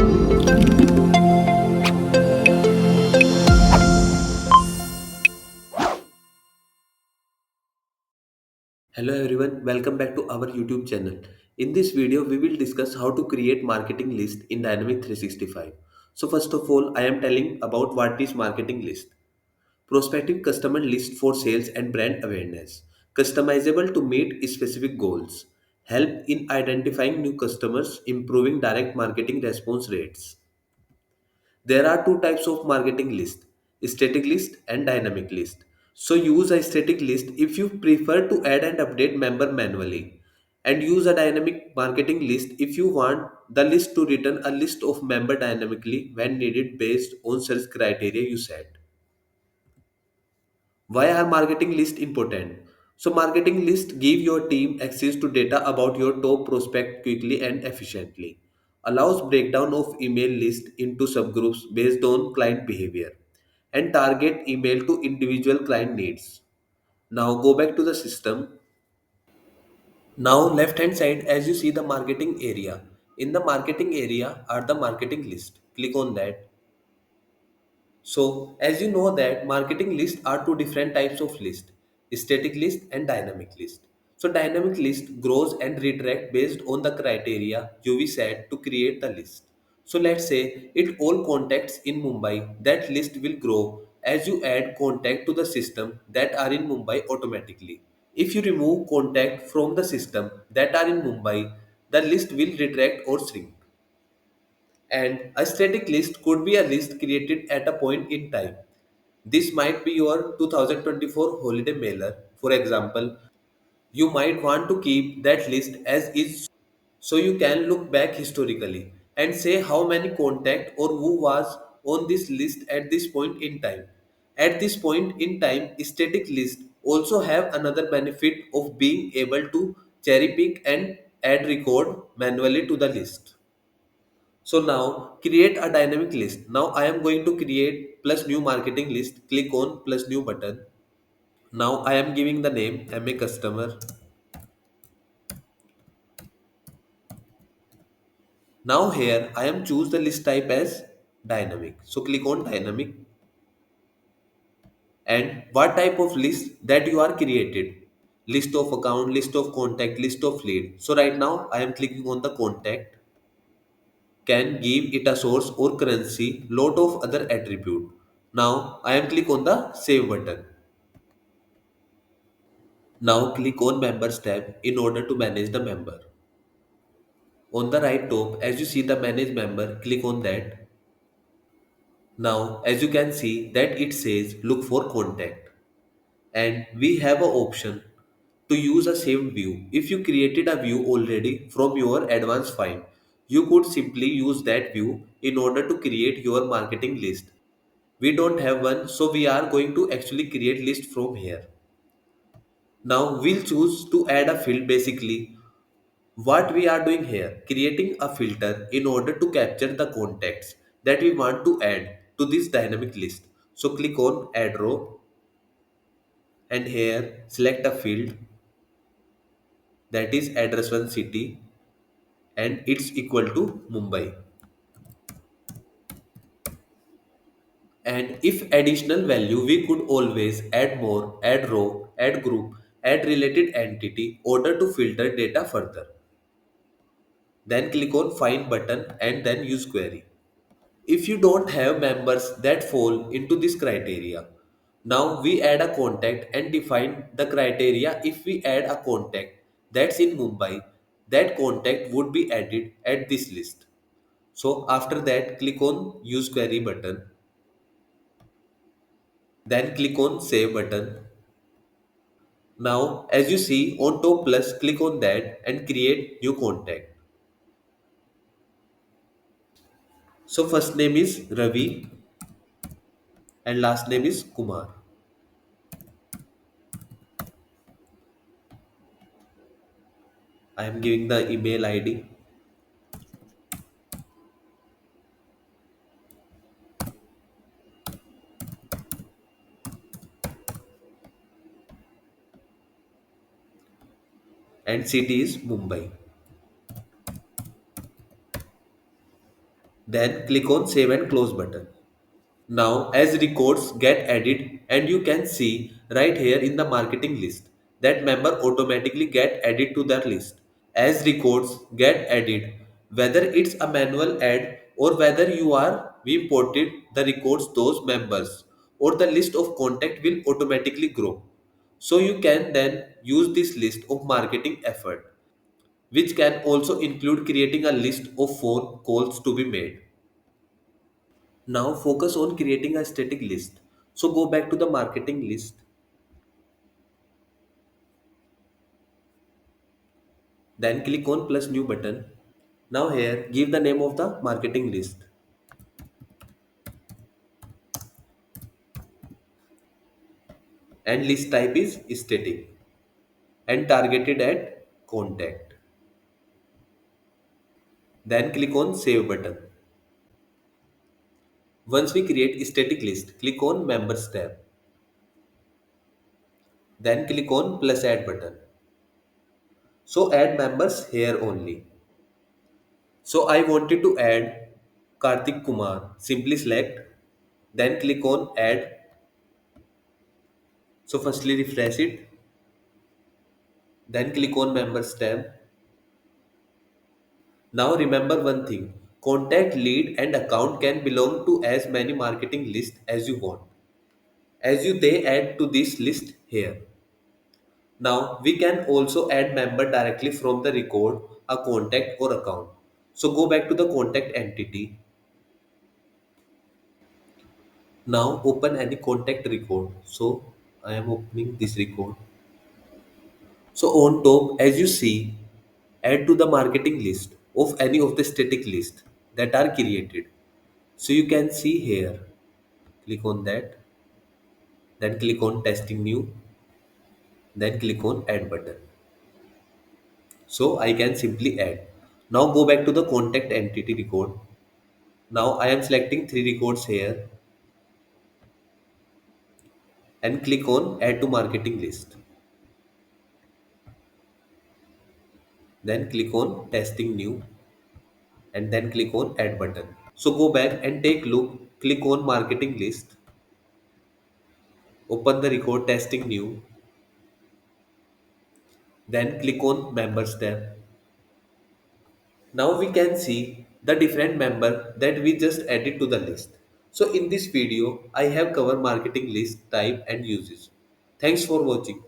Hello everyone, welcome back to our YouTube channel. In this video, we will discuss how to create marketing list in Dynamic 365. So first of all, I am telling about what is marketing list. Prospective customer list for sales and brand awareness. Customizable to meet specific goals. Help in identifying new customers, improving direct marketing response rates. There are two types of marketing list, static list and dynamic list. So use a static list if you prefer to add and update member manually, and use a dynamic marketing list if you want the list to return a list of member dynamically when needed based on search criteria you set. Why are marketing list important? So marketing list give your team access to data about your top prospect quickly and efficiently. Allows breakdown of email list into subgroups based on client behavior and target email to individual client needs. Now go back to the system. Now left hand side as you see the marketing area. In the marketing area are the marketing list. Click on that. So as you know that marketing list are two different types of list, static list and dynamic list. So dynamic list grows and redirect based on the criteria you set to create the list. So let's say it all contacts in Mumbai, that list will grow as you add contact to the system that are in Mumbai automatically. If you remove contact from the system that are in Mumbai, the list will retract or shrink. And a static list could be a list created at a point in time. This might be your 2024 holiday mailer. For example, you might want to keep that list as is so you can look back historically and say how many contact or who was on this list at this point in time. At this point in time, static list also have another benefit of being able to cherry pick and add record manually to the list. So now create a dynamic list. Now I am going to create plus new marketing list. Click on plus new button. Now I am giving the name MA customer. Now here I am choose the list type as dynamic. So click on dynamic and what type of list that you are created. List of account, list of contact, list of lead. So right now I am clicking on the contact. Can give it a source or currency, lot of other attribute. Now I am click on the save button. Now click on Members tab in order to manage the member. On the right top, as you see the Manage Member, click on that. Now, as you can see that it says look for contact. And we have an option to use a saved view. If you created a view already from your advanced file, you could simply use that view in order to create your marketing list. We don't have one, so we are going to actually create list from here. Now we'll choose to add a field basically. What we are doing here, creating a filter in order to capture the contacts that we want to add to this dynamic list. So click on add row and here select a field that is address one city and it's equal to Mumbai. And if additional value, we could always add more, add row, add group, add related entity order to filter data further. Then click on find button and then use query. If you don't have members that fall into this criteria, now we add a contact and define the criteria. If we add a contact that's in Mumbai, that contact would be added at this list. So after that, click on use query button, then click on save button. Now as you see on top plus, click on that and create new contact. So first name is Ravi and last name is Kumar. I am giving the email ID and city is Mumbai. Then click on Save and Close button. Now as records get added, and you can see right here in the marketing list that member automatically get added to their list. As records get added, whether it's a manual add or whether we imported the records those members, or the list of contact will automatically grow. So you can then use this list of marketing effort, which can also include creating a list of phone calls to be made. Now focus on creating a static list. So go back to the marketing list, then click on plus new button. Now here give the name of the marketing list, and list type is static and targeted at contact. Then click on save button. Once we create static list, click on members tab. Then click on plus add button. So add members here only. So I wanted to add Karthik Kumar. Simply select, then click on add. So firstly refresh it, then click on members tab. Now remember one thing, contact, lead and account can belong to as many marketing lists as you want. As you they add to this list here. Now we can also add member directly from the record, a contact or account. So go back to the contact entity. Now open any contact record. So I am opening this record. So on top, as you see, add to the marketing list of any of the static list that are created. So you can see here, click on that, then click on testing new, then click on add button. So I can simply add. Now go back to the contact entity record. Now I am selecting three records here and click on add to marketing list. Then click on testing new and then click on add button. So go back and take look, click on marketing list, open the record testing new, then click on members tab. Now we can see the different member that we just added to the list. So in this video, I have covered marketing list type and uses. Thanks for watching.